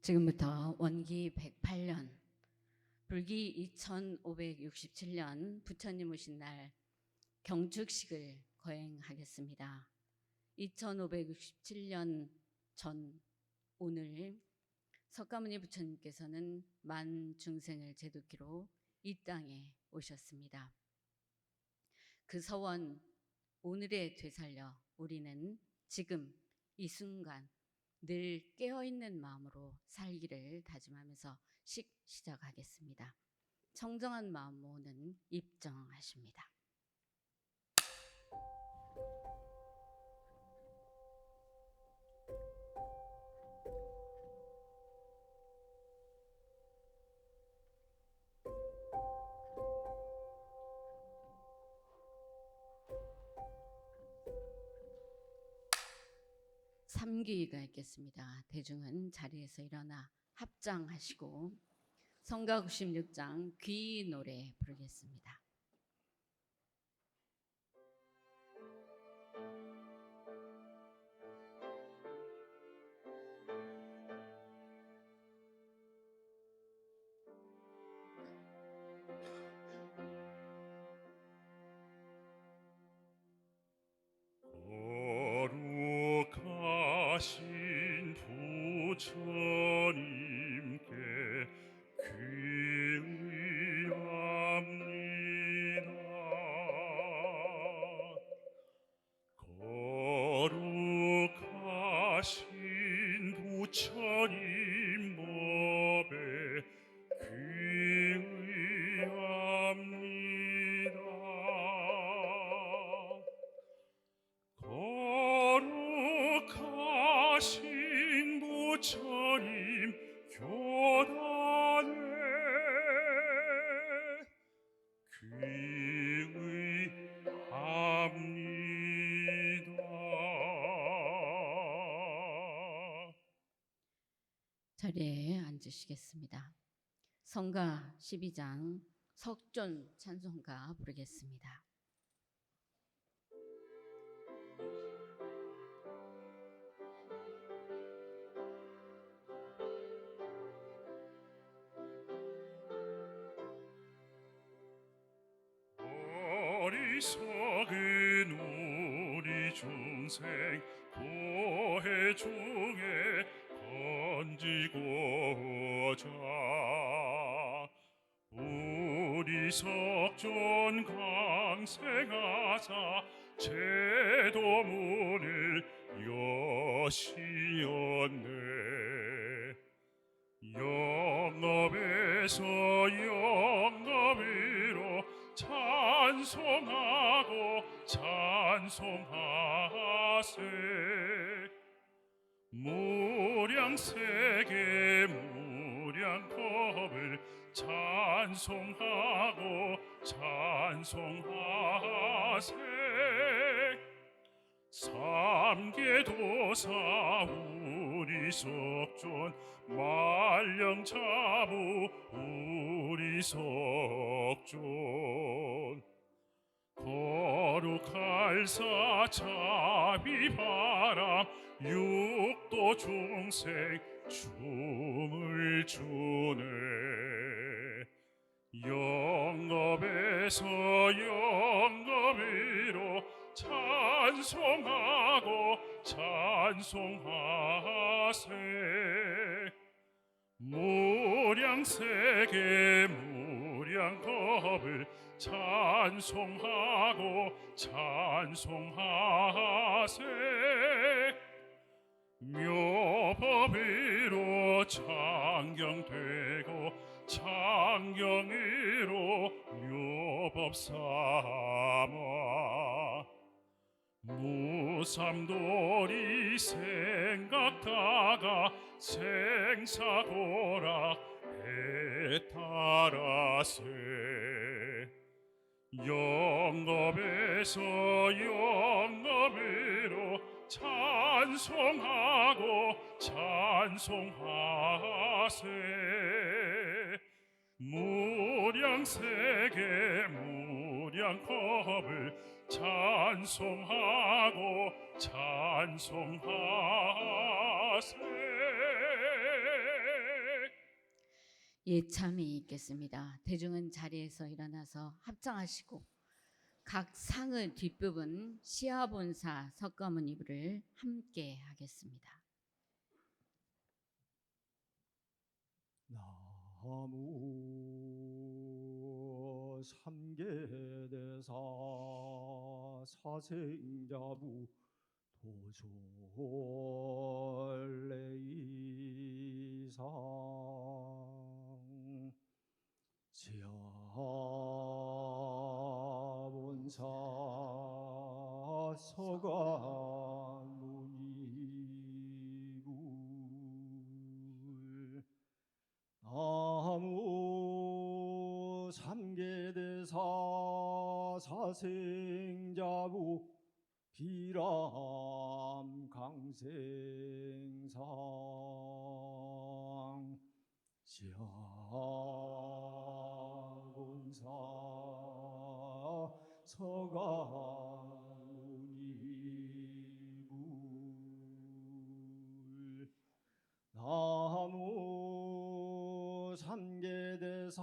지금부터 원기 108년, 불기 2567년 부처님 오신 날 경축식을 거행하겠습니다. 2567년 전 오늘 석가모니 부처님께서는 만 중생을 제도기로 이 땅에 오셨습니다. 그 서원 오늘에 되살려 우리는 지금 이 순간 늘 깨어있는 마음으로 살기를 다짐하면서 시작하겠습니다. 청정한 마음으로는 입정하십니다. 삼귀가 있겠습니다. 대중은 자리에서 일어나 합장하시고 성가 96장 귀 노래 부르겠습니다. 거룩하신 부처님께 귀의합니다. 거룩하신 부처님 법에 귀의합니다. 거룩하신 부처님 교단에 귀의합니다. 자리에 앉으시겠습니다. 성가 12장 석존 찬송가 부르겠습니다. 어리석은 우리 중생 고해 중에 건지고자 우리 석존 강생하사 제도문을 여시었네. 영업에서 영업으로 찬송하고 찬송하세. 무량세계 무량법을 찬송하고 찬송하세. 삼계도사 우리 석존 말령자부 우리 석존 거룩할사 자비바람 육도 중생 춤을 추네. 영업에서 영업으로 찬송하고 찬송하세. 무량세계 무량겁을 찬송하고 찬송하세. 묘법으로 창경되고 창경으로 묘법 삼아 무삼돌이 생각다가 생사고락 해탈하세. 영업에서 영업으로 찬송하고 찬송하세. 무량세계 무량겁을 찬송하고 찬송하세. 예참이 있겠습니다. 대중은 자리에서 일어나서 합장하시고 각 상의 뒷부분 시아본사 석가모니 이불을 함께 하겠습니다. 나무 삼계대사 사생자부 도졸레이상 지하본사 서가문이불 나무 삼계대사 사생자부 비람 강생상 지하본사 서가문이불 나무 삼계대사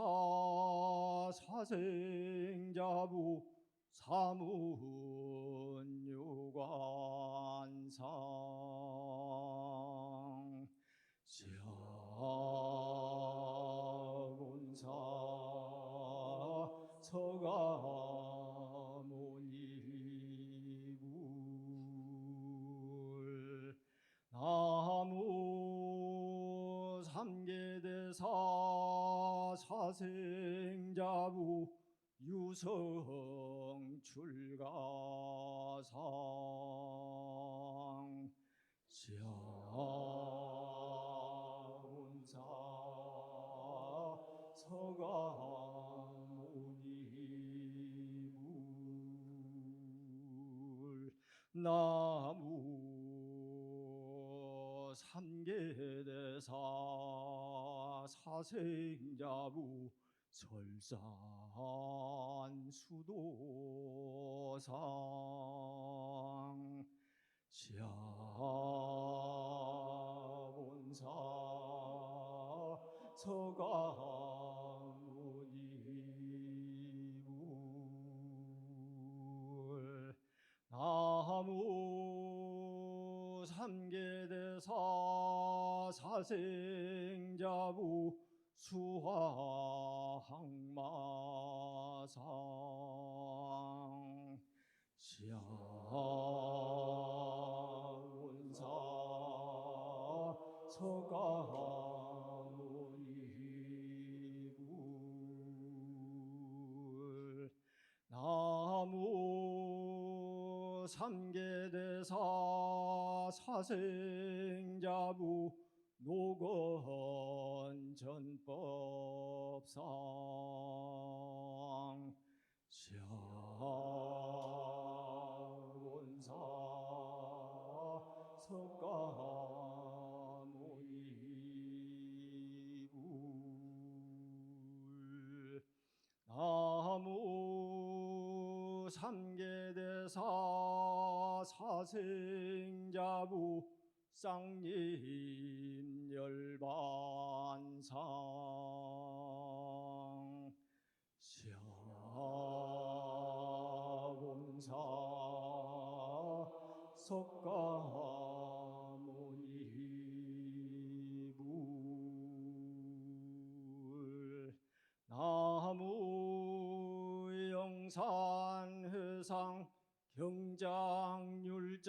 사생자부 사문유관상 지하본사 서가모니불 나무 삼계대사 사생자부 유성출가상 지하본사 서가모니불 나무 삼계대사 사생자부 설산수도상 지하본사 서가모니불 나무 삼계대사 사생자부 수화항마상 지하본사 서가모니불 나무 삼계대사 사생자부 노건전법상 지하본사 석가모니불 나무 삼계대사 사생자부 쌍림열반상 지하본사 석가모니불 나무 영산회상 경장율장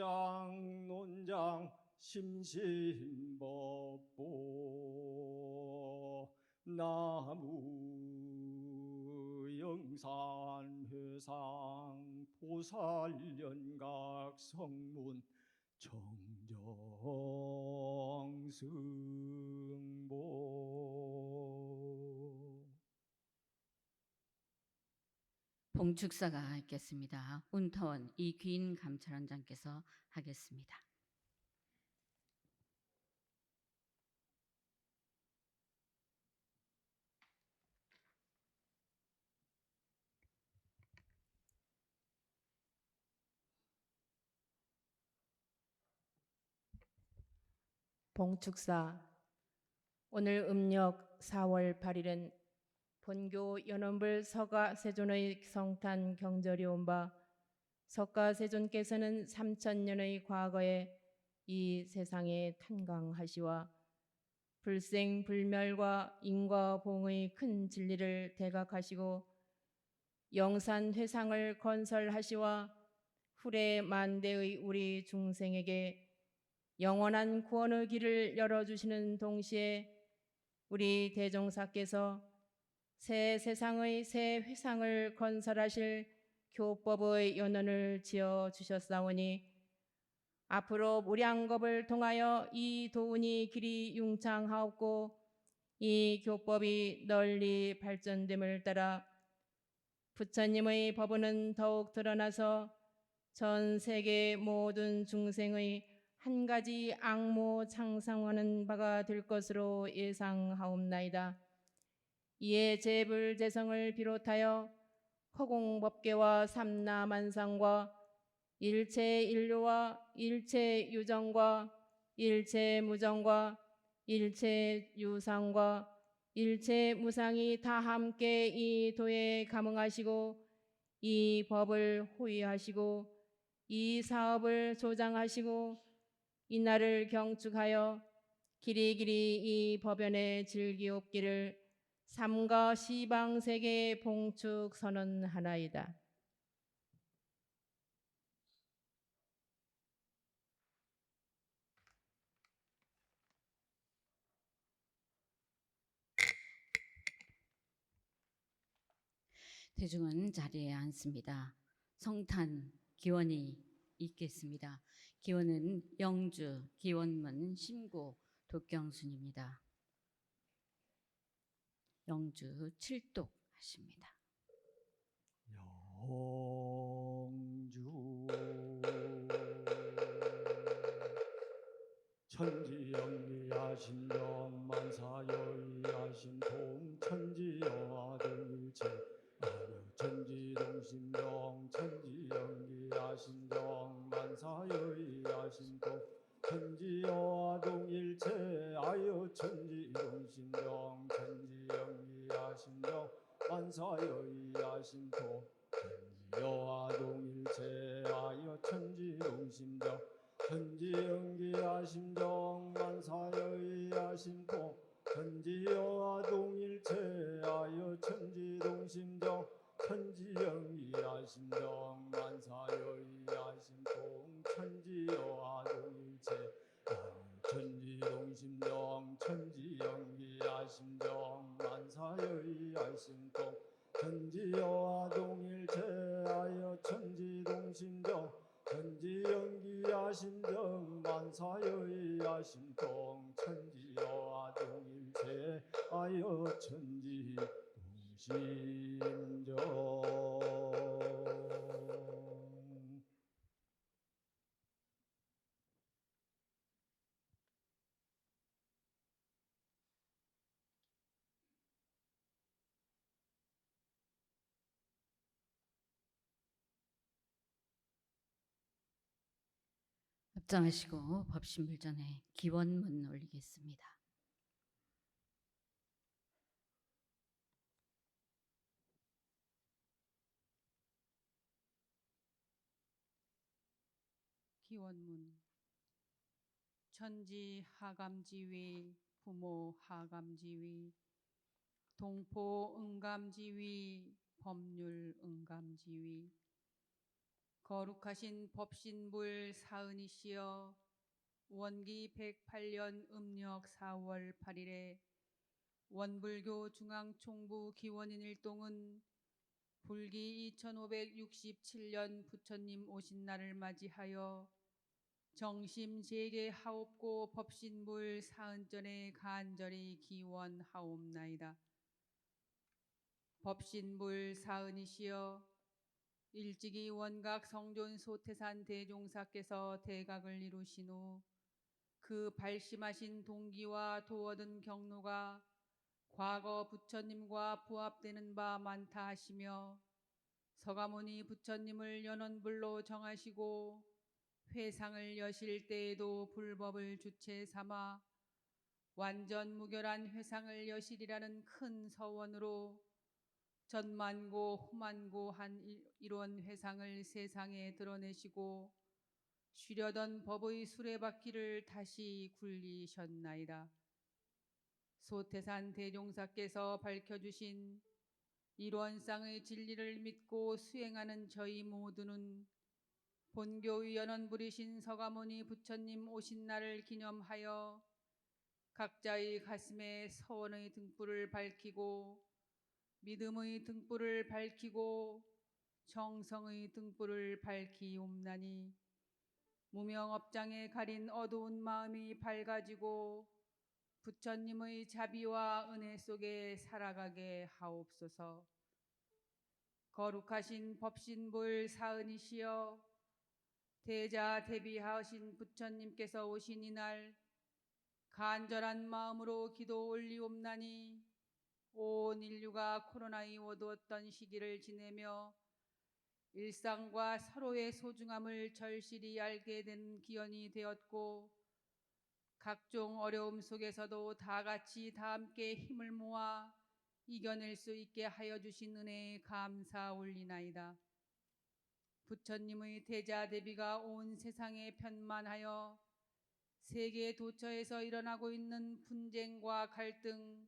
논장 심신법보 나무 영산회상 보살연각 성문 정정승보 봉축사가 있겠습니다. 운터원 이귀인 감찰원장께서 하겠습니다. 봉축사 오늘 음력 4월 8일은 본교 연원불 서가세존의 성탄 경절이 온 바 서가세존께서는 3000년의 과거에 이 세상에 탄광하시와 불생불멸과 인과봉의 큰 진리를 대각하시고 영산회상을 건설하시와 후래 만대의 우리 중생에게 영원한 구원의 길을 열어주시는 동시에 우리 대종사께서 새 세상의 새 회상을 건설하실 교법의 연원을 지어 주셨사오니 앞으로 무량겁을 통하여 이 도운이 길이 융창하옵고 이 교법이 널리 발전됨을 따라 부처님의 법은 더욱 드러나서 전 세계 모든 중생의 한 가지 악모 창상하는 바가 될 것으로 예상하옵나이다. 이에 제불제성을 비롯하여 허공법계와 삼라만상과 일체 인류와 일체 유정과 일체 무정과 일체 유상과 일체 무상이 다 함께 이 도에 감응하시고 이 법을 호위하시고 이 사업을 조장하시고 이날을 경축하여 길이길이 이 법연에 즐기옵기를 삼가 시방세계 봉축 선언하나이다. 대중은 자리에 앉습니다. 성탄 기원이 있겠습니다. 기원은 영주 기원문 심구 독경순입니다. 영주 칠독 하십니다. 영주 천지영리하신 영만사여의하신 동천지여하동일체 천지동심영 천지영리하신 영만사여의하신 동천지여하동일체 아여 천지동심영 천지영리하신 영만사여의하신 동천지여하동일체 아여 천지동심영 천지영기하심정 만사여의하심통 천지여하동일체하여 천지동심정 천지영기하심정 만사여의하심통 천지여하동일체 천지동심정 천지영기하심정 만사여의하심통 천지여하동일체하여 천지동심정 천지영기하심정 만사여의하심통 천지여하동일체하여 천지동심정. 합장하시고 법신불 전에 기원문 올리겠습니다. 기원문 천지 하감지위 부모 하감지위 동포 응감지위 법률 응감지위 거룩하신 법신불 사은이시여 원기 108년 음력 4월 8일에 원불교 중앙총부 기원인 일동은 불기 2567년 부처님 오신 날을 맞이하여 정심 재개하옵고 법신불 사은전에 간절히 기원하옵나이다. 법신불 사은이시여 일찍이 원각 성존 소태산 대종사께서 대각을 이루신 후 그 발심하신 동기와 도어든 경로가 과거 부처님과 부합되는 바 많다 하시며 서가모니 부처님을 연원불로 정하시고 회상을 여실 때에도 불법을 주체 삼아 완전 무결한 회상을 여실이라는 큰 서원으로 전만고 후만고한 이런 회상을 세상에 드러내시고 쉬려던 법의 수레바퀴를 다시 굴리셨나이다. 소태산 대종사께서 밝혀주신 일원상의 진리를 믿고 수행하는 저희 모두는 본교의 연원부리신 서가모니 부처님 오신 날을 기념하여 각자의 가슴에 서원의 등불을 밝히고 믿음의 등불을 밝히고 정성의 등불을 밝히옵나니 무명업장에 가린 어두운 마음이 밝아지고 부처님의 자비와 은혜 속에 살아가게 하옵소서. 거룩하신 법신불 사은이시여 대자 대비하신 부처님께서 오신 이날 간절한 마음으로 기도 올리옵나니 온 인류가 코로나에 어두웠던 시기를 지내며 일상과 서로의 소중함을 절실히 알게 된 기원이 되었고 각종 어려움 속에서도 다 같이 다 함께 힘을 모아 이겨낼 수 있게 하여 주신 은혜에 감사 올리나이다. 부처님의 대자 대비가 온 세상에 편만하여 세계 도처에서 일어나고 있는 분쟁과 갈등,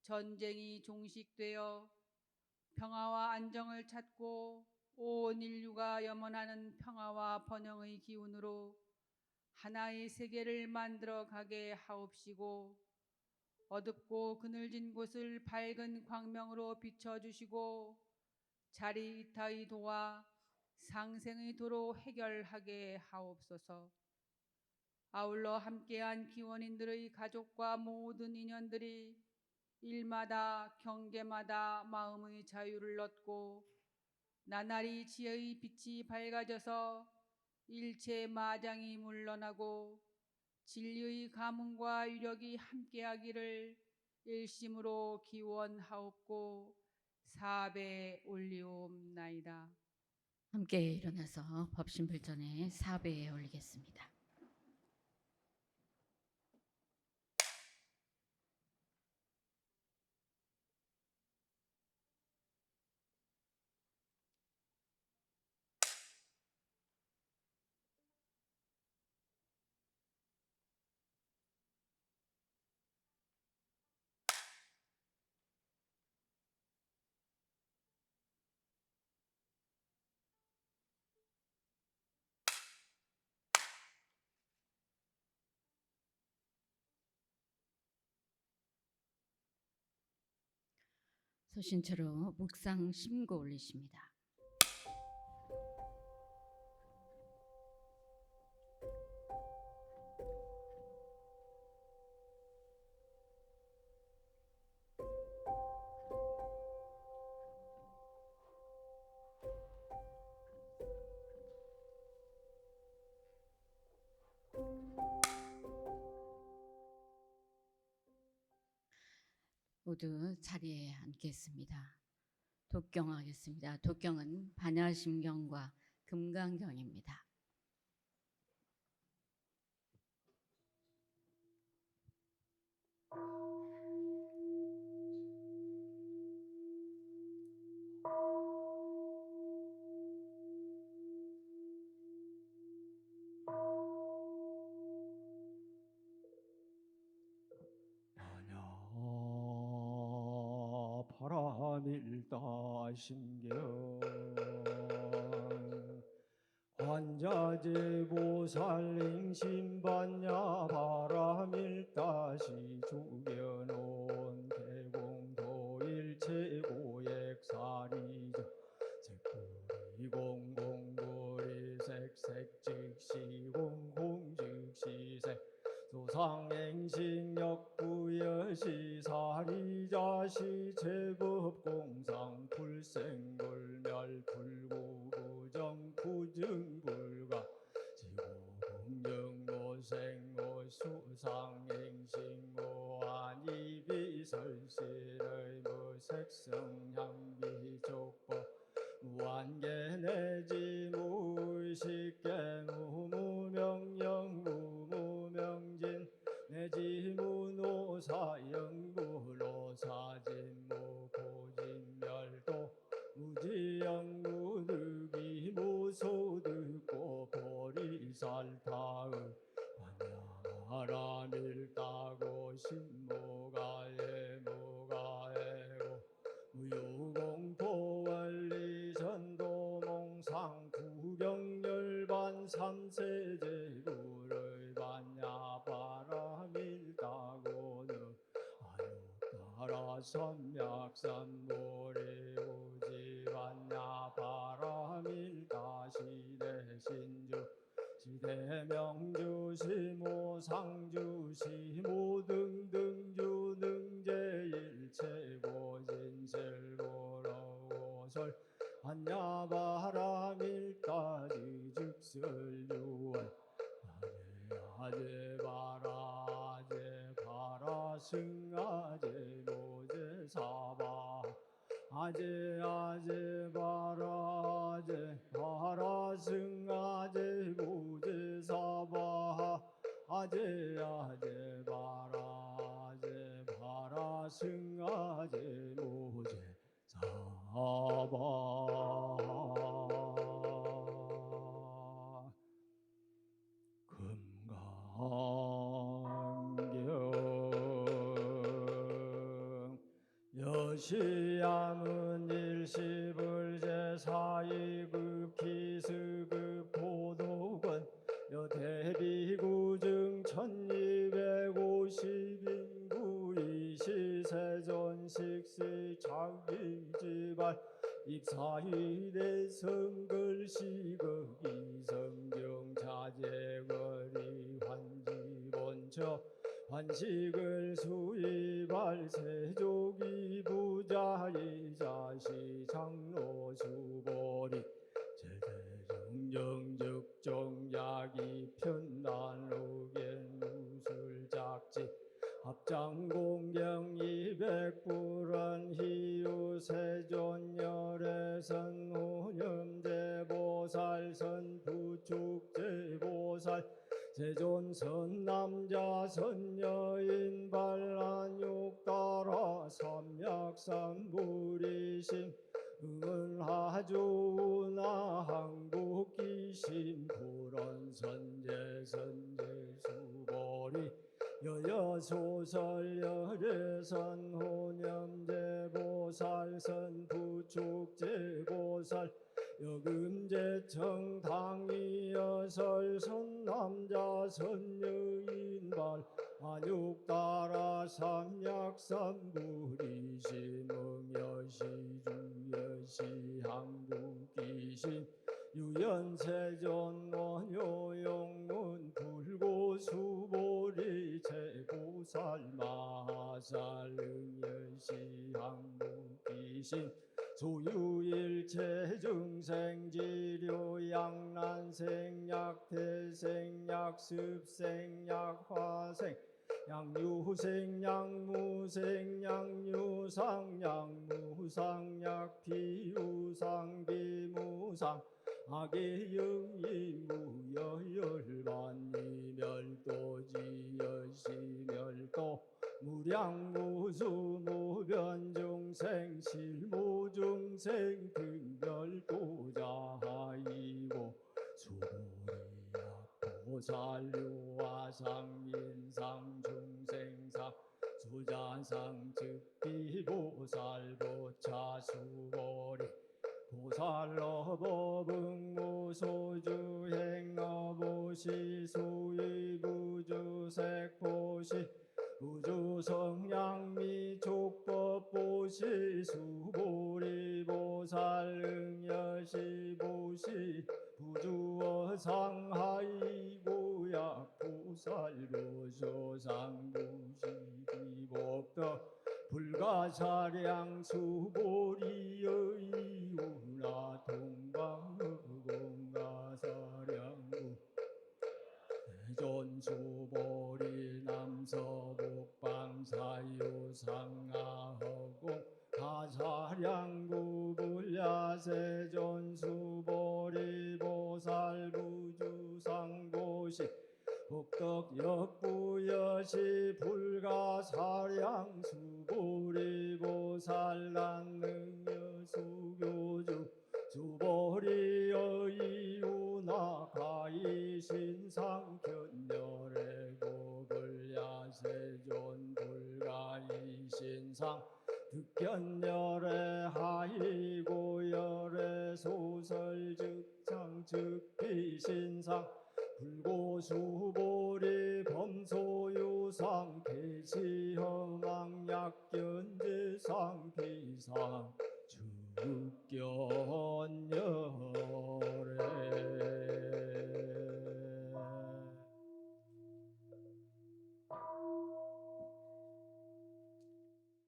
전쟁이 종식되어 평화와 안정을 찾고 온 인류가 염원하는 평화와 번영의 기운으로 하나의 세계를 만들어 가게 하옵시고 어둡고 그늘진 곳을 밝은 광명으로 비춰주시고 자리이타의 도와 상생의 도로 해결하게 하옵소서. 아울러 함께한 기원인들의 가족과 모든 인연들이 일마다 경계마다 마음의 자유를 얻고 나날이 지혜의 빛이 밝아져서 일체 마장이 물러나고 진리의 가문과 위력이 함께하기를 일심으로 기원하옵고 사배 올리옵나이다. 함께 일어나서 법신불전에 사배에 올리겠습니다. 소신처로 묵상 심고 올리십니다. 모두 자리에 앉겠습니다. 독경하겠습니다. 독경은 반야심경과 금강경입니다. 바람일다 심경 관자재보살행심반야 바람일다시 죽여놓은 대공도일체고액사리저 색불이공공불이 색색즉시공공즉시색 소상행식역부여시사리자시 제법공상불생불멸불구부정부증불가 지고공정모생모수상행식모안이비설신의 무색성향비족법 무한계내지 무의식계무무명령 무무명진 내지 무노 무사영무로 사진무 고진멸도 무지영무득이 무소득고 보리살타의 반야라밀따고 신무가예무가예고 무유공포원리전도몽상 구경열반 삼세제구를 반야바라밀따고는 아육따라 삼약삼모리우지 반야바라밀따 시대신주 시대명주 시모상주 시모등등주 능제일체고 진실고로설 한야바라밀따지 즉설유월 아제바라제 바라승아제 모제사바 아제 바라제 바라승아제 모제사바 아제 바라제 바라승아제 모제사바 금강경 여시양은 일시불제사이급 기수급 고도권 여대비구증 1250인구 이시세존식시 자기지발 입사일의 성글시극 이성경 자제거리 환지본처 환식을 수입할 세족이 부자이자시 장로 수보리 제대정정적정약이 편단로겐 무술작지 합장공경 200불은 희유세존열애선 호념제보살 선부축제보살 세존선 남자 선여인 반란욕따라 삼약삼불이심 응은하조나 항복기심 불언선제선제수보리 여여소설 열애선 호념제보살 선부축제보살 여금제청 당이여설 선남자 선여인발 안육따라 삼약삼불이심 응여시 주여시 항국기심 유연세존 원효용문 불고수보리 제보살 마살 응여시 항국기심 소유일체 증생지료 양난생약 태생약 습생약 화생 양유생 양무생 양유상 양무상약 비유상 비무상 악의영이무여열반이멸도지여시멸도 무량무수무변중생 실무중생 등별도자하이고 수보리약보살유화상 인상중생상 수자상 즉비보살보차수보리 보살러법응무소주행어보시 수의부주색보시 우주성양미족법보시 수보리보살 응여시보시 부주어상하이고약보살보쇼상부시기복덕 불가사량 수보리여이우나 동방의공가사량구 대전수보리 남서북방사유상하허공 가사량구 불야세전수보리 보살부주상보시 복덕역부여시 불가 보리보사 사량수 보리보살 난능여 수교주 주보리여 이유나 가이신상 견열의 고글 야세존 불가이신상 득견열의 하이고열의 소설 즉창 즉비신상 불고수보리 범소유상 계시형왕약견지상 비상 즉견열에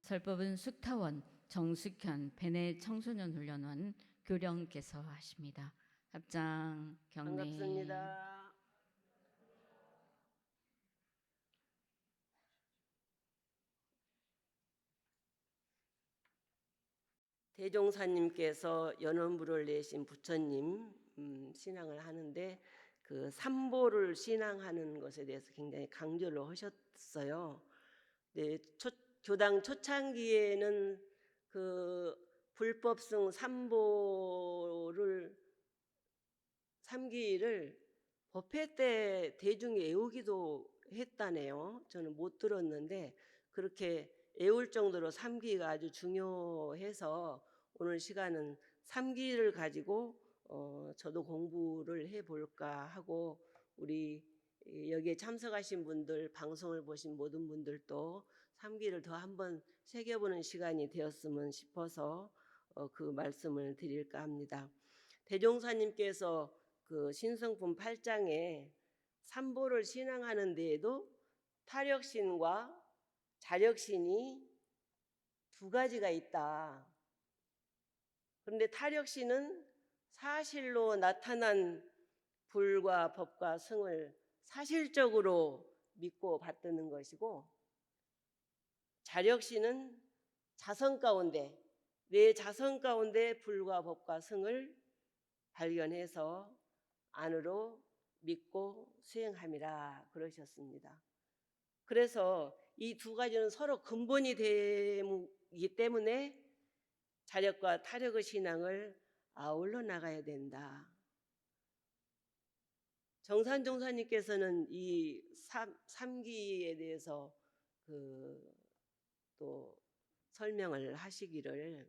설법은 숙타원 정숙현 베네 청소년 훈련원 교령께서 하십니다. 합장 경례. 반갑습니다. 대종사님께서 연원부를 내신 부처님 신앙을 하는데 그 삼보를 신앙하는 것에 대해서 굉장히 강조를 하셨어요. 네, 교당 초창기에는 그 불법승 삼기를 법회 때 대중이 애우기도 했다네요. 저는 못 들었는데 그렇게 애울 정도로 삼기가 아주 중요해서 오늘 시간은 삼기를 가지고 저도 공부를 해볼까 하고 우리 여기에 참석하신 분들, 방송을 보신 모든 분들도 삼기를 더 한번 새겨보는 시간이 되었으면 싶어서 그 말씀을 드릴까 합니다. 대종사님께서 그 신성품 8장에 삼보를 신앙하는 데에도 타력신과 자력신이 두 가지가 있다. 그런데 타력신은 사실로 나타난 불과 법과 승을 사실적으로 믿고 받드는 것이고, 자력신은 자성 가운데, 내 자성 가운데 불과 법과 승을 발견해서 안으로 믿고 수행함이라 그러셨습니다. 그래서 이 두 가지는 서로 근본이 되기 때문에 자력과 타력의 신앙을 아울러 나가야 된다. 정산종사님께서는 이 삼기에 대해서 또 설명을 하시기를,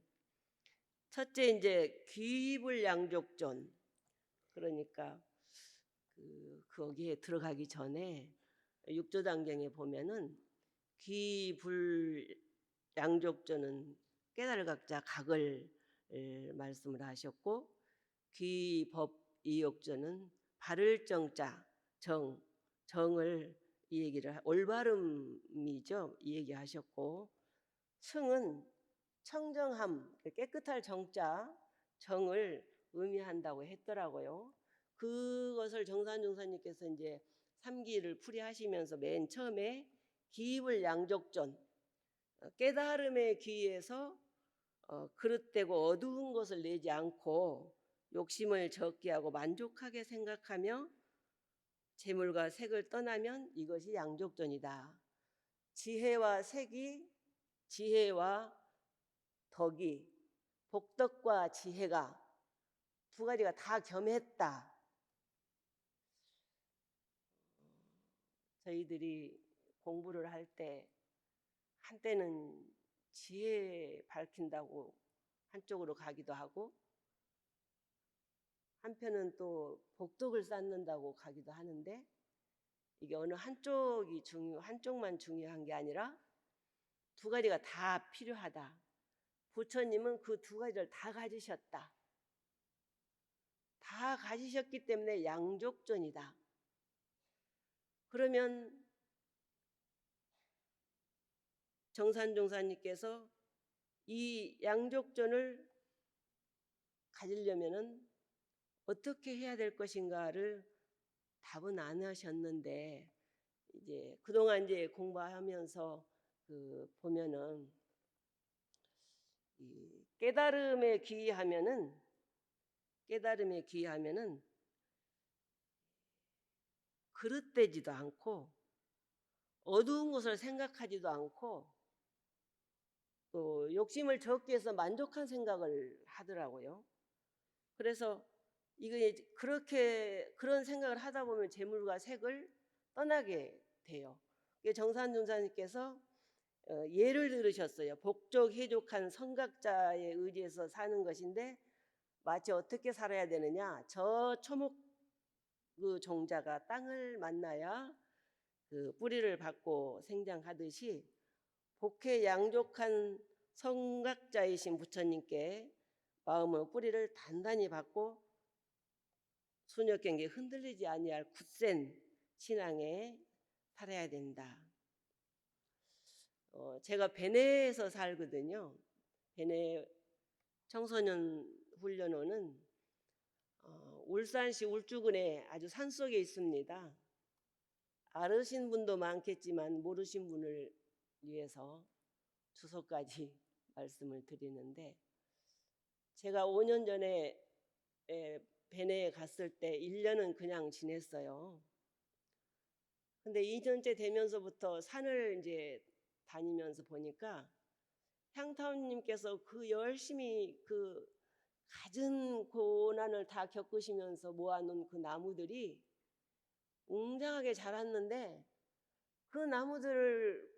첫째 이제 귀불양족존, 그러니까 거기에 들어가기 전에 육조단경에 보면은 귀불양족존은 깨달을각자 각을 말씀을 하셨고, 귀법이욕존은 바를 정자 정을 이 얘기를 올바름이죠, 이 얘기하셨고, 승은 청정함 깨끗할 정자 정을 의미한다고 했더라고요. 그것을 정산종사님께서 이제 삼기를 풀이하시면서 맨 처음에 기입을 양족존, 깨달음의 귀에서 그릇되고 어두운 것을 내지 않고 욕심을 적게 하고 만족하게 생각하며 재물과 색을 떠나면 이것이 양족존이다. 지혜와 색이, 지혜와 덕이, 복덕과 지혜가 두 가지가 다 겸했다. 저희들이 공부를 할 때 한때는 지혜 밝힌다고 한쪽으로 가기도 하고, 한편은 또 복덕을 쌓는다고 가기도 하는데, 이게 어느 한쪽만 중요한 게 아니라 두 가지가 다 필요하다. 부처님은 그 두 가지를 다 가지셨다. 다 가지셨기 때문에 양족존이다. 그러면 정산종사님께서 이 양족존을 가지려면은 어떻게 해야 될 것인가를 답은 안 하셨는데, 이제 그동안 이제 공부하면서 보면은 이 깨달음에 귀의하면은 그릇되지도 않고 어두운 것을 생각하지도 않고 또 욕심을 적게 해서 만족한 생각을 하더라고요. 그래서 이게 그런 생각을 하다 보면 재물과 색을 떠나게 돼요. 정산중사님께서 예를 들으셨어요. 복족해족한 성각자에 의지해서 사는 것인데 마치 어떻게 살아야 되느냐. 저 초목 그 종자가 땅을 만나야 그 뿌리를 받고 생장하듯이 복해 양족한 성각자이신 부처님께 마음의 뿌리를 단단히 받고 수녀경계 흔들리지 아니할 굳센 신앙에 살아야 된다. 제가 베네에서 살거든요. 베네 청소년 훈련원은 울산시 울주군에 아주 산속에 있습니다. 알으신 분도 많겠지만 모르신 분을 위해서 주소까지 말씀을 드리는데, 제가 5년 전에 베네에 갔을 때 1년은 그냥 지냈어요. 근데 2년째 되면서부터 산을 이제 다니면서 보니까 향타원님께서 그 열심히 그 갖은 고난을 다 겪으시면서 모아놓은 그 나무들이 웅장하게 자랐는데, 그 나무들을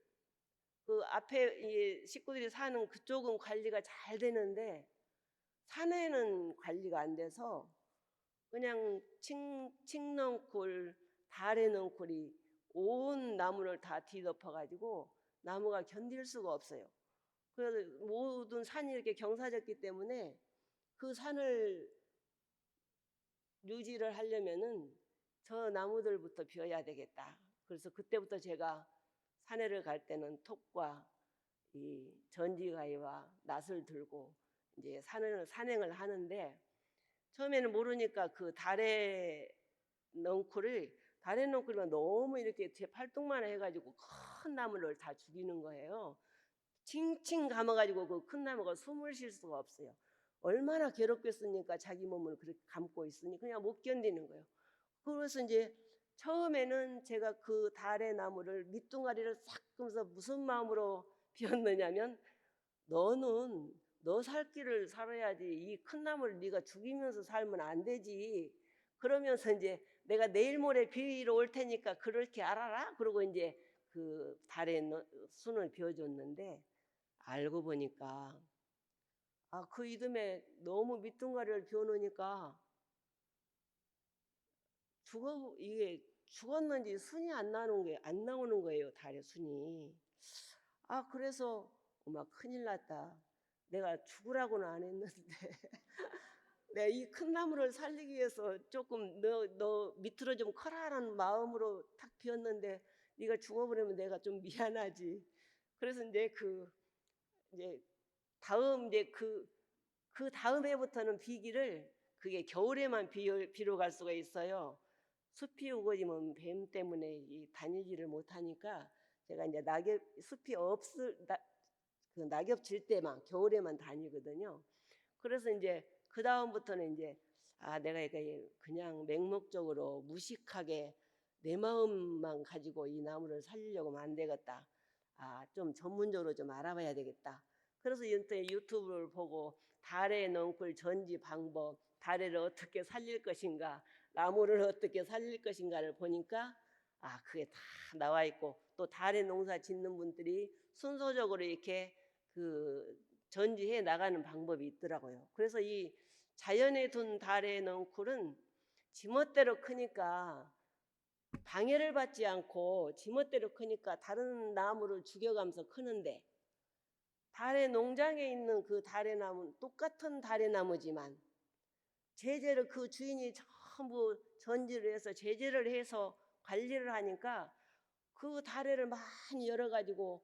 그 앞에 이 식구들이 사는 그쪽은 관리가 잘 되는데 산에는 관리가 안 돼서 그냥 칡넝쿨, 다래넝쿨이 온 나무를 다 뒤덮어 가지고 나무가 견딜 수가 없어요. 그래서 모든 산이 이렇게 경사졌기 때문에 그 산을 유지를 하려면은 저 나무들부터 비워야 되겠다. 그래서 그때부터 제가 산에를 갈 때는 톱과 이 전지가위와 낫을 들고 이제 산행을 하는데, 처음에는 모르니까 그 다래넝쿨이가 너무 이렇게 제 팔뚝만 해가지고 큰 나무를 다 죽이는 거예요. 칭칭 감아가지고 그 큰 나무가 숨을 쉴 수가 없어요. 얼마나 괴롭겠습니까? 자기 몸을 그렇게 감고 있으니 그냥 못 견디는 거예요. 그래서 이제 처음에는 제가 그 다래나무를 밑둥아리를 싹 끄면서 무슨 마음으로 비웠느냐면, 너는 너 살 길을 살아야지 이 큰 나무를 네가 죽이면서 살면 안 되지. 그러면서 이제 내가 내일 모레 비위로 올 테니까 그렇게 알아라. 그러고 이제 그 달에 순을 비워줬는데, 알고 보니까 그 이듬해 너무 밑둥아리를 비워놓으니까 이게 죽었는지 순이 안 나오는 거예요. 달의 순이. 그래서 엄마 큰일 났다. 내가 죽으라고는 안 했는데 내가 이 큰 나무를 살리기 위해서 조금 너 밑으로 좀 커라라는 마음으로 탁 비웠는데 네가 죽어버리면 내가 좀 미안하지. 그래서 이제 그 다음 해부터는 비기를 그게 겨울에만 비로 갈 수가 있어요. 숲이 우거지면 뱀 때문에 다니지를 못하니까 제가 이제 낙엽 질 때만 겨울에만 다니거든요. 그래서 이제 그 다음부터는 이제 내가 그냥 맹목적으로 무식하게 내 마음만 가지고 이 나무를 살리려고 하면 안 되겠다. 좀 전문적으로 좀 알아봐야 되겠다. 그래서 유튜브를 보고 다래넝쿨 전지 방법, 다래를 어떻게 살릴 것인가, 나무를 어떻게 살릴 것인가를 보니까 그게 다 나와 있고, 또 다래 농사 짓는 분들이 순서적으로 이렇게 그 전지해 나가는 방법이 있더라고요. 그래서 이 자연에 둔 다래넝쿨은 지멋대로 크니까 방해를 받지 않고 지멋대로 크니까 다른 나무를 죽여가면서 크는데, 다래 농장에 있는 그 다래나무는 똑같은 다래나무지만 제재를 그 주인이 전부 전지를 해서 제재를 해서 관리를 하니까 그 다래를 많이 열어가지고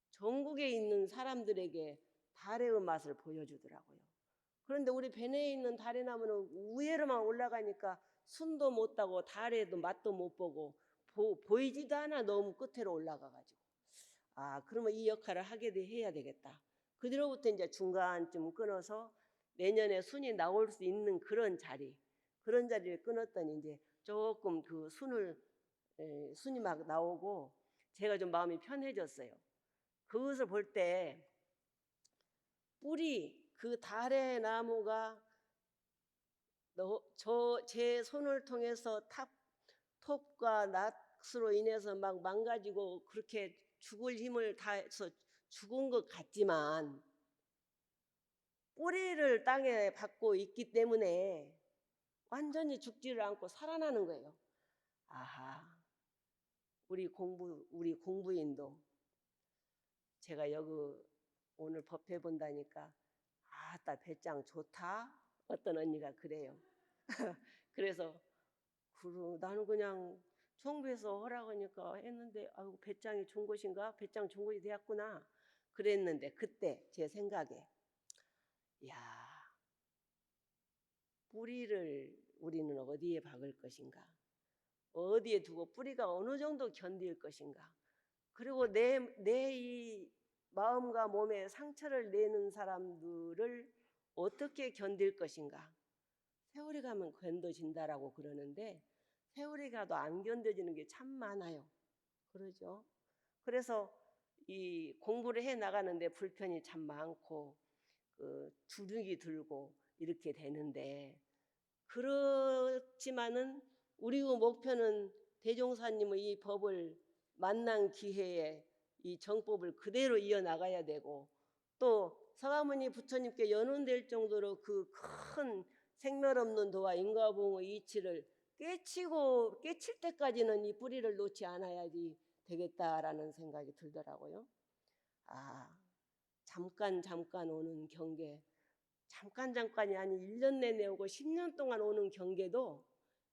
전국에 있는 사람들에게 다래의 맛을 보여주더라고요. 그런데 우리 베네에 있는 다래나무는 위에로만 올라가니까 순도 못 따고 다래도 맛도 못 보고 보이지도 않아. 너무 끝으로 올라가가지고 그러면 이 역할을 해야 되겠다. 그 뒤로부터 이제 중간쯤 끊어서 내년에 순이 나올 수 있는 그런 자리를 끊었더니 이제 조금 그 순이 막 나오고, 제가 좀 마음이 편해졌어요. 그것을 볼 때 뿌리, 그 달의 나무가 제 손을 통해서 톱과 낫으로 인해서 막 망가지고 그렇게 죽을 힘을 다해서 죽은 것 같지만 뿌리를 땅에 받고 있기 때문에 완전히 죽지를 않고 살아나는 거예요. 아하, 우리 공부인도 제가 여기 오늘 법회 본다니까 아따 배짱 좋다. 어떤 언니가 그래요. 그래서 나는 그냥 총부에서 허락하니까 했는데 아이고 배짱이 좋은 것인가? 배짱 좋은 것이 되었구나. 그랬는데 그때 제 생각에 야, 뿌리를 우리는 어디에 박을 것인가? 어디에 두고 뿌리가 어느 정도 견딜 것인가? 그리고 내 이 마음과 몸에 상처를 내는 사람들을 어떻게 견딜 것인가? 세월이 가면 견뎌진다라고 그러는데 세월이 가도 안 견뎌지는 게 참 많아요. 그러죠? 그래서 이 공부를 해 나가는데 불편이 참 많고 주눅이 들고 이렇게 되는데 그렇지만은 우리 목표는 대종사님의 이 법을 만난 기회에 이 정법을 그대로 이어나가야 되고 또 서가모니 부처님께 연운될 정도로 그 큰 생멸 없는 도와 인과보응의 이치를 깨칠 때까지는 이 뿌리를 놓지 않아야지 되겠다라는 생각이 들더라고요. 아, 잠깐 오는 경계, 잠깐이 아니 1년 내내 오고 10년 동안 오는 경계도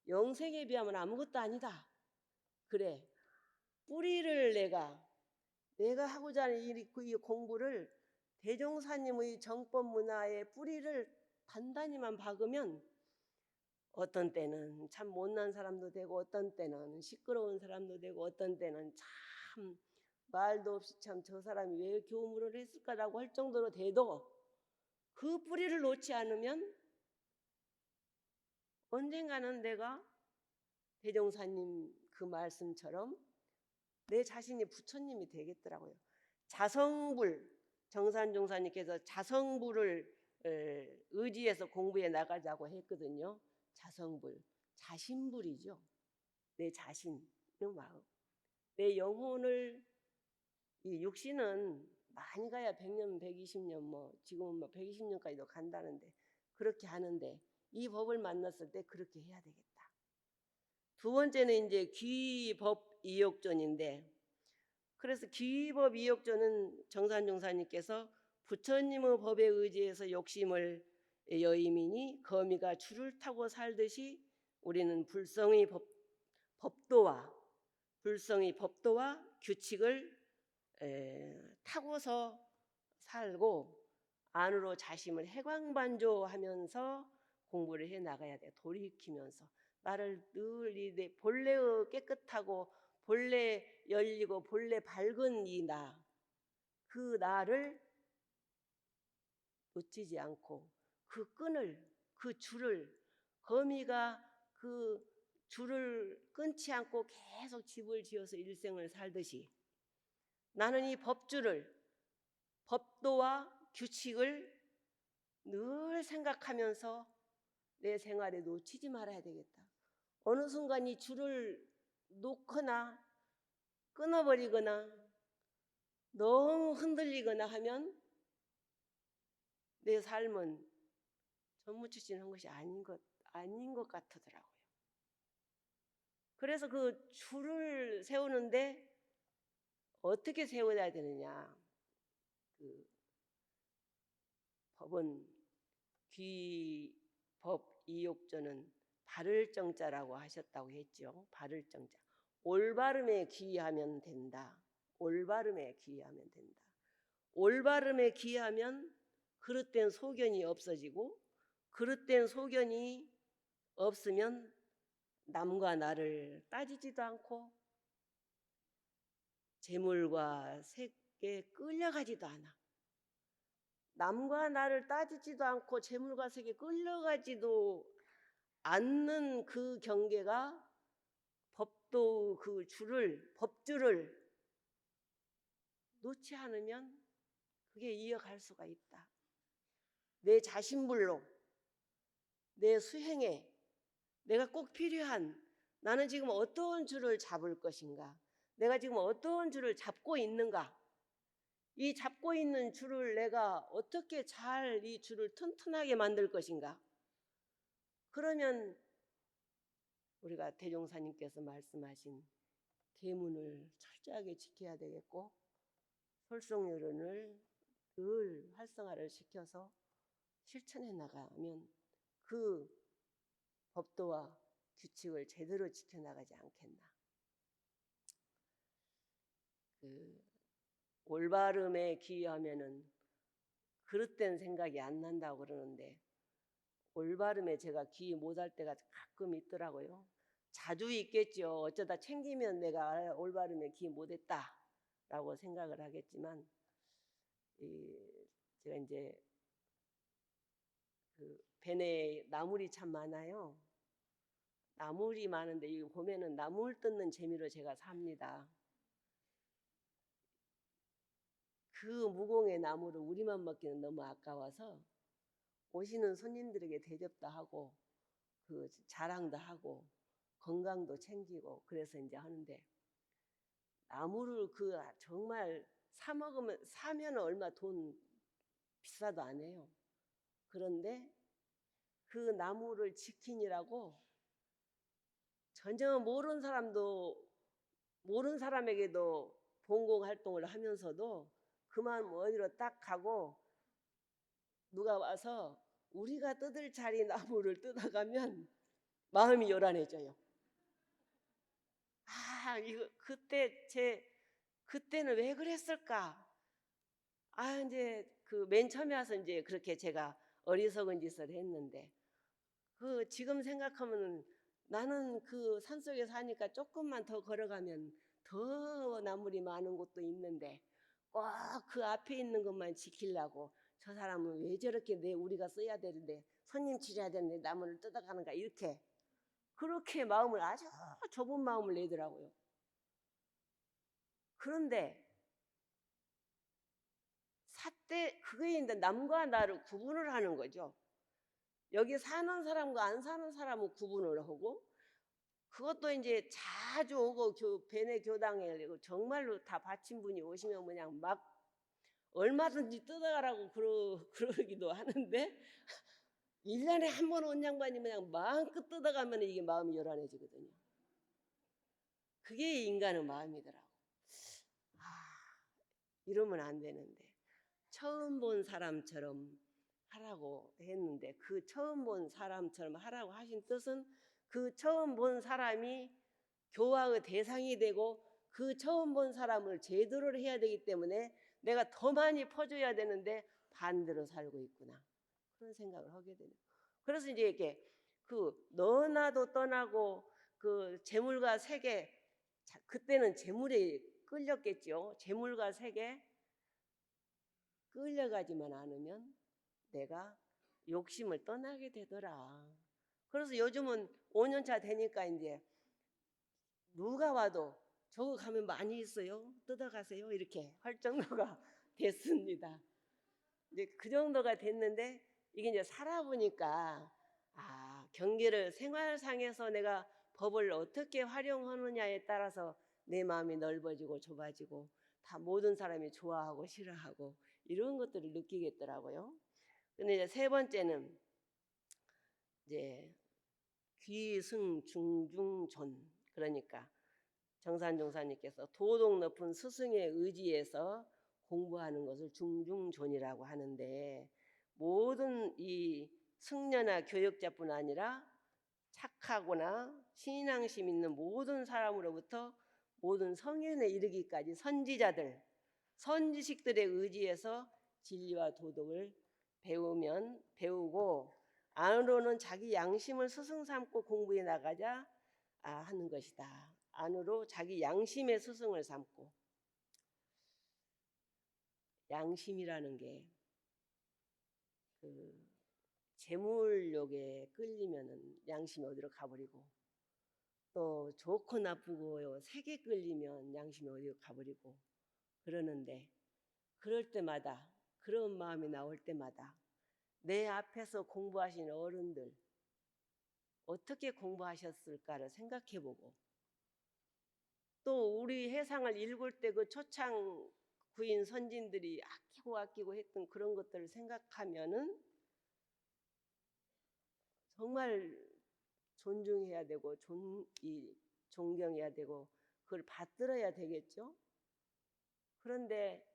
영생에 비하면 아무것도 아니다. 그래, 뿌리를 내가 하고자 하는 이 공부를 대종사님의 정법 문화의 뿌리를 단단히만 박으면 어떤 때는 참 못난 사람도 되고 어떤 때는 시끄러운 사람도 되고 어떤 때는 참 말도 없이 참 저 사람이 왜 교무를 했을까라고 할 정도로 돼도 그 뿌리를 놓지 않으면 언젠가는 내가 대종사님 그 말씀처럼 내 자신이 부처님이 되겠더라고요. 자성불, 정산종사님께서 자성불을 의지해서 공부해 나가자고 했거든요. 자성불, 자신불이죠. 내 자신의 마음, 내 영혼을 이 육신은 많이 가야 100년, 120년 뭐 지금은 뭐 120년까지도 간다는데 그렇게 하는데 이 법을 만났을 때 그렇게 해야 되겠다. 두 번째는 이제 귀법 이욕존인데 그래서 귀법 이욕존은 정산종사님께서 부처님의 법에 의지해서 욕심을 여임이니 거미가 줄을 타고 살듯이 우리는 불성의 법도와 규칙을 타고서 살고 안으로 자심을 해광반조하면서 공부를 해 나가야 돼. 돌이키면서 나를 늘 이 본래의 깨끗하고 본래 열리고 본래 밝은 이 나, 그 나를 놓치지 않고 그 끈을, 그 줄을 거미가 그 줄을 끊지 않고 계속 집을 지어서 일생을 살듯이 나는 이 법줄을, 법도와 규칙을 늘 생각하면서 내 생활에 놓치지 말아야 되겠다. 어느 순간 이 줄을 놓거나 끊어버리거나 너무 흔들리거나 하면 내 삶은 전무추진한 것이 아닌 것 같더라고요. 그래서 그 줄을 세우는데 어떻게 세워야 되느냐. 그 법은 귀법 이욕조는 바를 정자라고 하셨다고 했죠. 바를 정자. 올바름에 귀하면 된다. 올바름에 귀하면 된다. 올바름에 귀하면 그릇된 소견이 없어지고 그릇된 소견이 없으면 남과 나를 따지지도 않고 재물과 색에 끌려가지도 않아. 남과 나를 따지지도 않고 재물과 색에 끌려가지도 않는 그 경계가 법도 그 법줄을 놓지 않으면 그게 이어갈 수가 있다. 내 자신불로, 내 수행에 내가 꼭 필요한, 나는 지금 어떤 줄을 잡을 것인가, 내가 지금 어떤 줄을 잡고 있는가, 이 잡고 있는 줄을 내가 어떻게 잘 이 줄을 튼튼하게 만들 것인가. 그러면 우리가 대종사님께서 말씀하신 계문을 철저하게 지켜야 되겠고, 솔성요론을 늘 활성화를 시켜서 실천해 나가면 그 법도와 규칙을 제대로 지켜나가지 않겠나. 올바름에 기여하면은 그릇된 생각이 안 난다고 그러는데, 올바름에 제가 기여 못할 때가 가끔 있더라고요. 자주 있겠죠. 어쩌다 챙기면 내가 올바름에 기여 못했다라고 생각을 하겠지만, 제가 이제 그 벤에 나물이 참 많아요. 나물이 많은데 이 보면은 나물 뜯는 재미로 제가 삽니다. 그 무공의 나물을 우리만 먹기는 너무 아까워서 오시는 손님들에게 대접도 하고 그 자랑도 하고 건강도 챙기고 그래서 이제 하는데, 나물을 그 정말 사 먹으면, 사면 얼마 돈 비싸도 안 해요. 그런데 그 나물을 지키느라고 전혀 모르는 사람에게도 봉공 활동을 하면서도 그만 어디로 딱 가고, 누가 와서 우리가 뜯을 자리 나무를 뜯어가면 마음이 요란해져요. 아, 이거 그때는 왜 그랬을까? 아, 이제 그 맨 처음에 와서 이제 그렇게 제가 어리석은 짓을 했는데, 그 지금 생각하면 나는 그 산속에 사니까 조금만 더 걸어가면 더 나물이 많은 곳도 있는데 꼭 그 앞에 있는 것만 지키려고 저 사람은 왜 저렇게 우리가 써야 되는데 손님 치려야 되는데 나물을 뜯어가는가, 이렇게 그렇게 마음을, 아주 좁은 마음을 내더라고요. 그런데 사태 그게 이제 남과 나를 구분을 하는 거죠. 여기 사는 사람과 안 사는 사람은 구분을 하고, 그것도 이제 자주 오고 벤의 교당에 정말로 다 바친 분이 오시면 그냥 막 얼마든지 뜯어가라고 그러기도 하는데, 1년에 한 번 온 양반이 그냥 마음껏 뜯어가면 이게 마음이 요란해지거든요. 그게 인간의 마음이더라고. 이러면 안 되는데 처음 본 사람처럼 하라고 했는데, 그 처음 본 사람처럼 하라고 하신 뜻은 그 처음 본 사람이 교화의 대상이 되고 그 처음 본 사람을 제대로 해야 되기 때문에 내가 더 많이 퍼줘야 되는데 반대로 살고 있구나, 그런 생각을 하게 되네요. 그래서 이제 이렇게 그 너나도 떠나고 그 재물과 세계, 그때는 재물에 끌렸겠죠. 재물과 세계 끌려가지만 않으면 내가 욕심을 떠나게 되더라. 그래서 요즘은 5년차 되니까 이제 누가 와도 저거 가면 많이 있어요, 뜯어가세요, 이렇게 할 정도가 됐습니다. 이제 그 정도가 됐는데, 이게 이제 살아보니까 경계를 생활상에서 내가 법을 어떻게 활용하느냐에 따라서 내 마음이 넓어지고 좁아지고 다 모든 사람이 좋아하고 싫어하고 이런 것들을 느끼겠더라고요. 근데 이제 세 번째는 이제 귀승중중존, 그러니까 정산종사님께서 도덕 높은 스승의 의지에서 공부하는 것을 중중존이라고 하는데, 모든 이 승려나 교역자뿐 아니라 착하거나 신앙심 있는 모든 사람으로부터 모든 성현에 이르기까지 선지자들, 선지식들의 의지에서 진리와 도덕을 배우고 안으로는 자기 양심을 스승 삼고 공부해 나가자 하는 것이다. 안으로 자기 양심의 스승을 삼고, 양심이라는 게 그 재물욕에 끌리면은 양심이 어디로 가버리고, 또 좋고 나쁘고 색에 끌리면 양심이 어디로 가버리고, 그러는데 그럴 때마다 그런 마음이 나올 때마다 내 앞에서 공부하신 어른들 어떻게 공부하셨을까를 생각해보고 또 우리 해상을 읽을 때 그 초창 구인 선진들이 아끼고 했던 그런 것들을 생각하면은 정말 존중해야 되고 존경해야 되고 그걸 받들어야 되겠죠. 그런데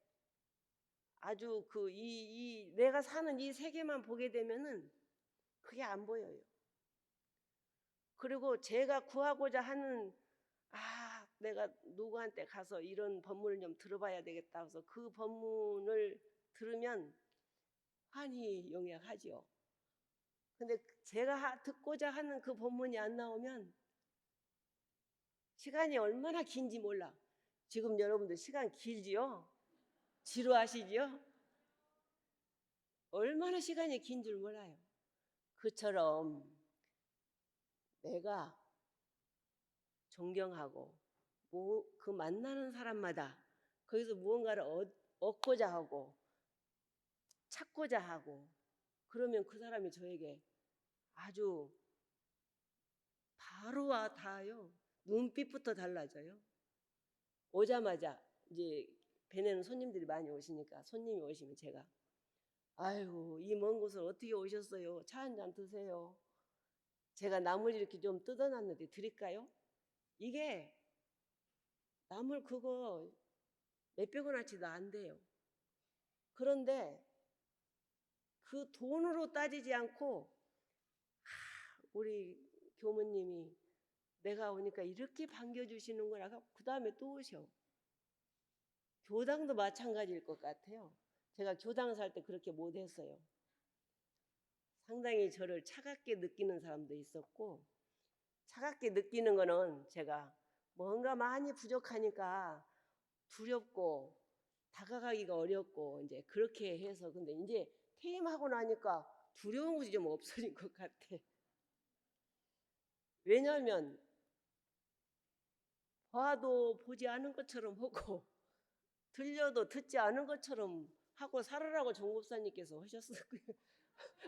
아주 내가 사는 이 세계만 보게 되면은 그게 안 보여요. 그리고 제가 구하고자 하는 내가 누구한테 가서 이런 법문을 좀 들어봐야 되겠다 해서 그 법문을 들으면 환히 용약하지요. 근데 제가 듣고자 하는 그 법문이 안 나오면 시간이 얼마나 긴지 몰라. 지금 여러분들 시간 길지요? 지루하시지요? 얼마나 시간이 긴 줄 몰라요. 그처럼 내가 존경하고 그 만나는 사람마다 거기서 무언가를 얻고자 하고 찾고자 하고 그러면 그 사람이 저에게 아주 바로와 다요. 눈빛부터 달라져요. 오자마자 이제 배내는 손님들이 많이 오시니까 손님이 오시면 제가 아이고 이 먼 곳을 어떻게 오셨어요? 차 한 잔 드세요. 제가 나물 이렇게 좀 뜯어놨는데 드릴까요? 이게 나물 그거 몇백 원어치도 안 돼요. 그런데 그 돈으로 따지지 않고 우리 교무님이 내가 오니까 이렇게 반겨주시는구나. 그 다음에 또 오셔. 교당도 마찬가지일 것 같아요. 제가 교당 살 때 그렇게 못했어요. 상당히 저를 차갑게 느끼는 사람도 있었고 차갑게 느끼는 거는 제가 뭔가 많이 부족하니까 두렵고 다가가기가 어렵고 이제 그렇게 해서 근데 이제 퇴임하고 나니까 두려운 것이 좀 없어진 것 같아. 왜냐하면 봐도 보지 않은 것처럼 하고 들려도 듣지 않은 것처럼 하고 살으라고 종법사님께서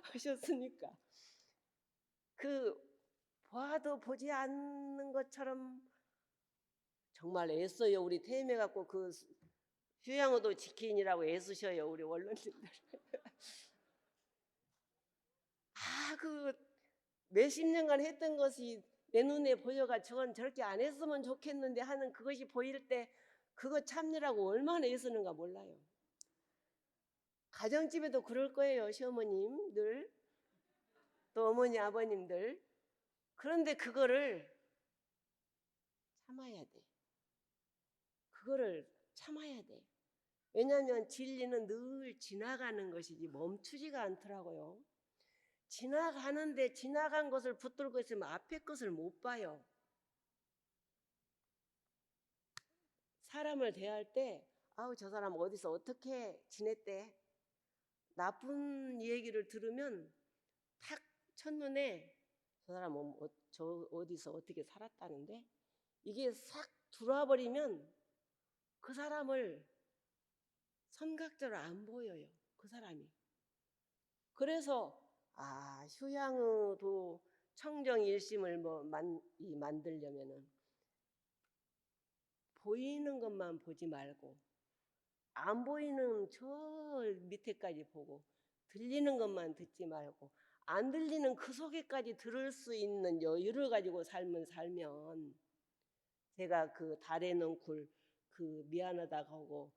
하셨으니까 그 봐도 보지 않는 것처럼 정말 애써요. 우리 퇴임해갖고 그 휴양호도 지킨이라고 애쓰셔요. 우리 원로님들. 그 몇십 년간 했던 것이 내 눈에 보여가 저건 저렇게 안 했으면 좋겠는데 하는 그것이 보일 때 그거 참느라고 얼마나 애쓰는가 몰라요. 가정집에도 그럴 거예요. 시어머님들 또 어머니 아버님들. 그런데 그거를 참아야 돼. 그거를 참아야 돼. 왜냐하면 진리는 늘 지나가는 것이지 멈추지가 않더라고요. 지나가는데 지나간 것을 붙들고 있으면 앞에 것을 못 봐요. 사람을 대할 때 저 사람 어디서 어떻게 지냈대? 나쁜 얘기를 들으면 탁 첫눈에 저 사람 어디서 어떻게 살았다는데 이게 싹 들어와 버리면 그 사람을 선각적으로 안 보여요. 그 사람이. 그래서 휴양도 청정일심을 만들려면은 보이는 것만 보지 말고 안 보이는 저 밑에까지 보고 들리는 것만 듣지 말고 안 들리는 그 속에까지 들을 수 있는 여유를 가지고 살면 제가 그 달에 넝쿨 그 미안하다고 하고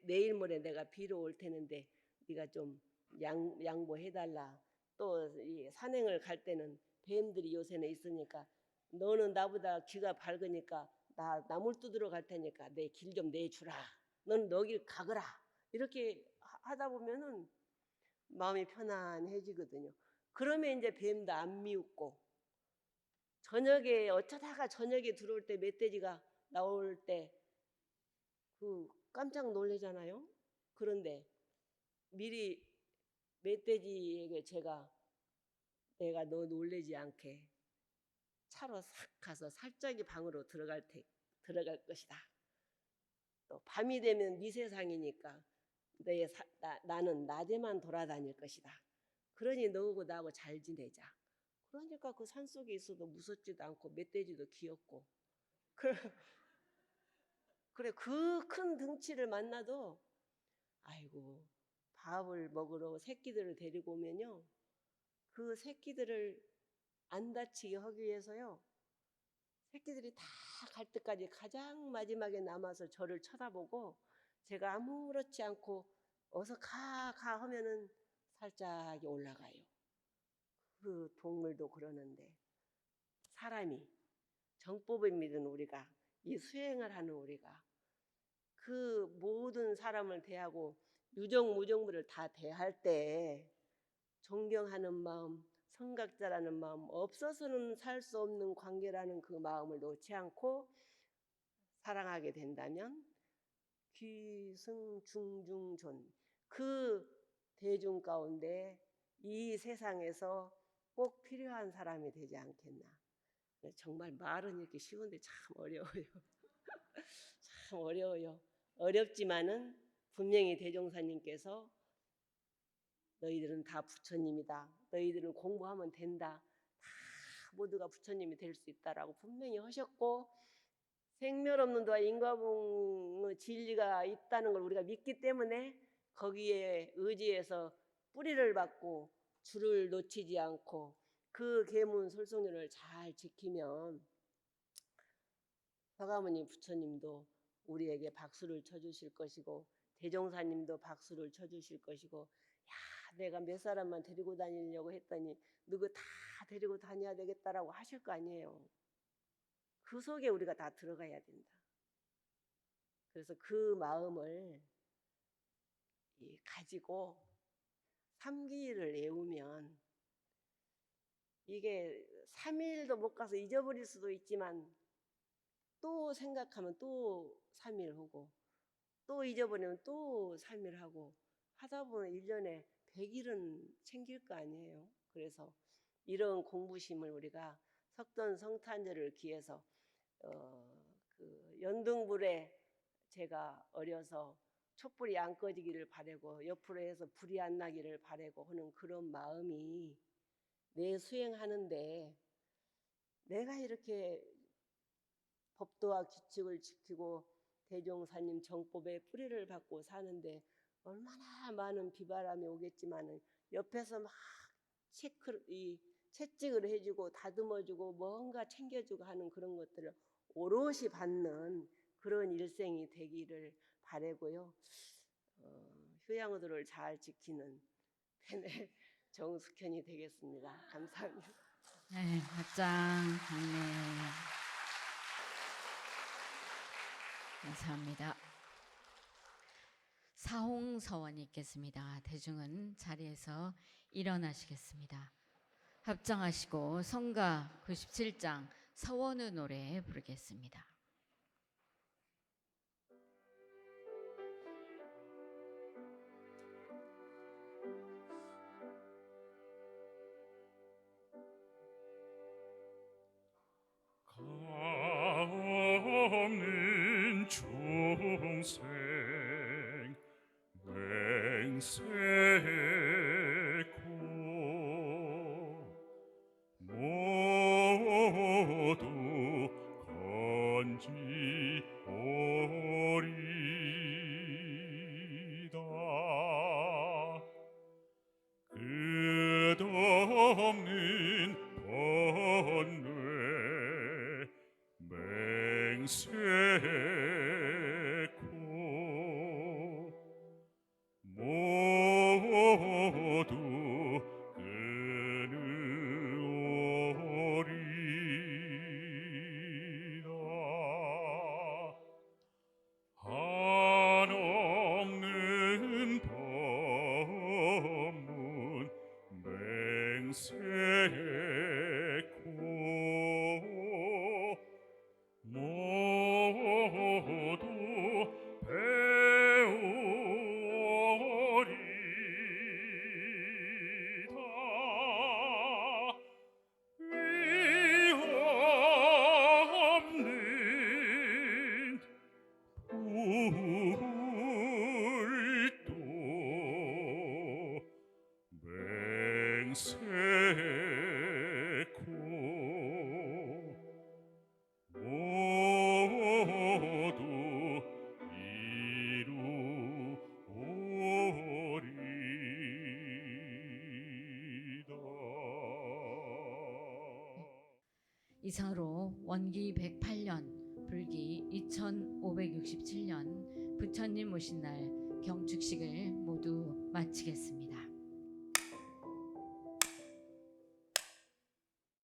내일 모레 내가 비로 올 테는데 네가 좀 양보해달라. 또 이 산행을 갈 때는 뱀들이 요새는 있으니까 너는 나보다 귀가 밝으니까 나 나물 뜯으러 갈 테니까 내 길 좀 내주라. 넌 너 길 가거라. 이렇게 하다 보면은 마음이 편안해지거든요. 그러면 이제 뱀도 안 미웃고 저녁에 어쩌다가 저녁에 들어올 때 멧돼지가 나올 때 그 깜짝 놀래잖아요. 그런데 미리 멧돼지에게 내가 너 놀래지 않게 차로 싹 가서 살짝이 방으로 들어갈 것이다. 밤이 되면 네 세상이니까 나는 낮에만 돌아다닐 것이다. 그러니 너하고 나하고 잘 지내자. 그러니까 그 산속에 있어도 무섭지도 않고 멧돼지도 귀엽고 그래 그 큰 등치를 만나도 아이고 밥을 먹으러 새끼들을 데리고 오면요 그 새끼들을 안 다치게 하기 위해서요 새끼들이 다 갈 때까지 가장 마지막에 남아서 저를 쳐다보고 제가 아무렇지 않고 어서 가 하면은 살짝 올라가요. 그 동물도 그러는데 사람이 정법을 믿은 우리가 이 수행을 하는 우리가 그 모든 사람을 대하고 유정무정부를 다 대할 때 존경하는 마음, 성각자라는 마음, 없어서는 살 수 없는 관계라는 그 마음을 놓지 않고 사랑하게 된다면 귀승중중존 그 대중 가운데 이 세상에서 꼭 필요한 사람이 되지 않겠나. 정말 말은 이렇게 쉬운데 참 어려워요. 참 어려워요. 어렵지만은 분명히 대종사님께서 너희들은 다 부처님이다. 너희들은 공부하면 된다. 다 모두가 부처님이 될 수 있다라고 분명히 하셨고 생멸없는 도와 인과봉의 진리가 있다는 걸 우리가 믿기 때문에 거기에 의지해서 뿌리를 받고 줄을 놓치지 않고 그 계문 솔송률을 잘 지키면 서가모니 부처님도 우리에게 박수를 쳐주실 것이고 대종사님도 박수를 쳐주실 것이고 야 내가 몇 사람만 데리고 다니려고 했더니 누구 다 데리고 다녀야 되겠다라고 하실 거 아니에요. 그 속에 우리가 다 들어가야 된다. 그래서 그 마음을 가지고 삼기를 외우면 이게 3일도 못 가서 잊어버릴 수도 있지만 또 생각하면 또 3일 하고 또 잊어버리면 또 3일 하고 하다 보면 1년에 100일은 챙길 거 아니에요. 그래서 이런 공부심을 우리가 석돈성탄절을 기해서 그 연등불에 제가 어려서 촛불이 안 꺼지기를 바라고 옆으로 해서 불이 안 나기를 바라고 하는 그런 마음이 내 수행하는데 내가 이렇게 법도와 규칙을 지키고 대종사님 정법에 뿌리를 받고 사는데 얼마나 많은 비바람이 오겠지만은 옆에서 막 채찍을 해주고 다듬어주고 뭔가 챙겨주고 하는 그런 것들을 오롯이 받는 그런 일생이 되기를 바라고요. 휴양도를 잘 지키는 팬의 정숙현이 되겠습니다. 감사합니다. 네, 합장 네. 감사합니다. 사홍서원이 있겠습니다. 대중은 자리에서 일어나시겠습니다. 합장하시고 성가 97장 서원의 노래 부르겠습니다. 가없는 중생 맹세코 모두 건지오리다. 끝없는 번뇌 맹세코 이상으로 원기 108년 불기 2567년 부처님 오신 날 경축식을 모두 마치겠습니다.